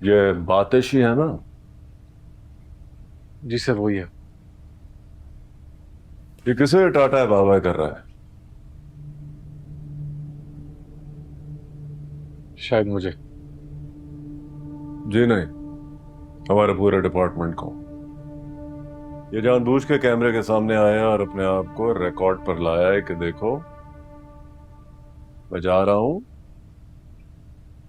ये बातिश ही है ना? जी सर, वही है। ये किसे टाटा है बाबा कर रहा है? शायद मुझे। जी नहीं, हमारे पूरे डिपार्टमेंट को। ये जानबूझ के कैमरे के सामने आया और अपने आप को रिकॉर्ड पर लाया है कि देखो मैं जा रहा हूं,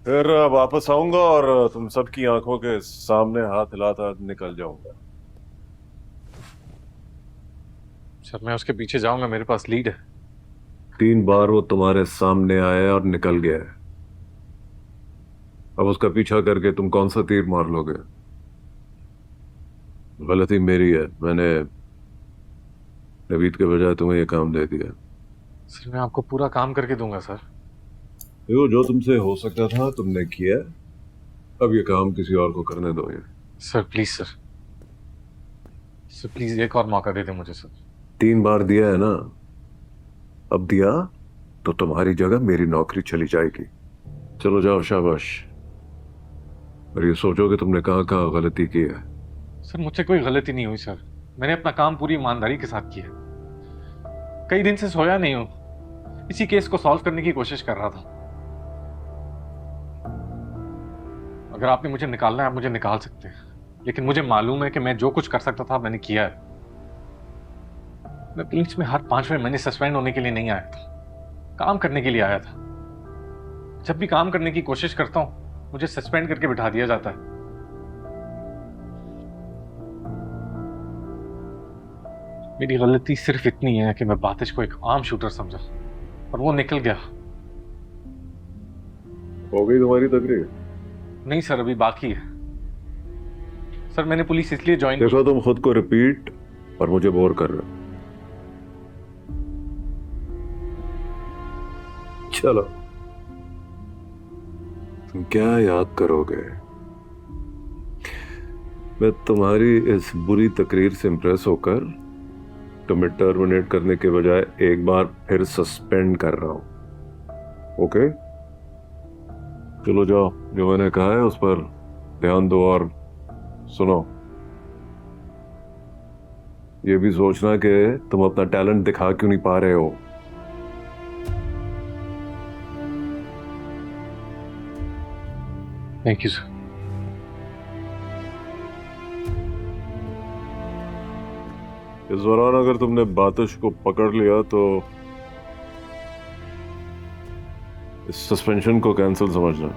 फिर वापस आऊंगा और तुम सबकी आंखों के सामने हाथ हिलाता निकल जाऊंगा। सर मैं उसके पीछे जाऊंगा, मेरे पास लीड है। 3 बार वो तुम्हारे सामने आया और निकल गया है। अब उसका पीछा करके तुम कौन सा तीर मार लोगे? गलती मेरी है, मैंने नवीद के बजाय तुम्हें ये काम दे दिया। सर मैं आपको पूरा काम करके दूंगा सर। देखो, जो तुमसे हो सकता था तुमने किया। अब ये काम किसी और को करने दो। ये sir please sir, sir please एक और मौका दे दे मुझे सर। 3 बार दिया है ना? अब दिया तो तुम्हारी जगह मेरी नौकरी चली जाएगी। चलो जाओ, शाबाश। और ये सोचो कि तुमने कहाँ कहाँ गलती की है। सर मुझसे कोई गलती नहीं हुई सर, मैंने अपना काम पूरी ईमानदारी के साथ किया। कई दिन से सोया नहीं हूं, इसी केस को सॉल्व करने की कोशिश कर रहा था। अगर आपने मुझे निकालना है आप मुझे निकाल सकते हैं, लेकिन मुझे मालूम है कि मैं जो कुछ कर सकता था मैंने किया है। मैं पुलिस में हर 5वें महीने सस्पेंड होने के लिए नहीं आया था, काम करने के लिए आया था। जब भी काम करने की कोशिश करता हूं मुझे सस्पेंड करके बिठा दिया जाता है। मेरी गलती सिर्फ इतनी है कि मैं बातिश को एक आम शूटर समझा और वो निकल गया। हो गई तुम्हारी तकरीर? नहीं सर, अभी बाकी है। सर मैंने पुलिस इसलिए ज्वाइन की। देखो, तुम खुद को रिपीट और मुझे बोर कर रहे हो। चलो, तुम क्या याद करोगे? मैं तुम्हारी इस बुरी तकरीर से इंप्रेस होकर तुम्हें टर्मिनेट करने के बजाय एक बार फिर सस्पेंड कर रहा हूं। ओके, चलो जाओ, जो मैंने कहा है उस पर ध्यान दो और सुनो। ये भी सोचना कि तुम अपना टैलेंट दिखा क्यों नहीं पा रहे हो। Thank you sir. इस दौरान अगर तुमने बातिश को पकड़ लिया तो इस सस्पेंशन को कैंसिल समझना।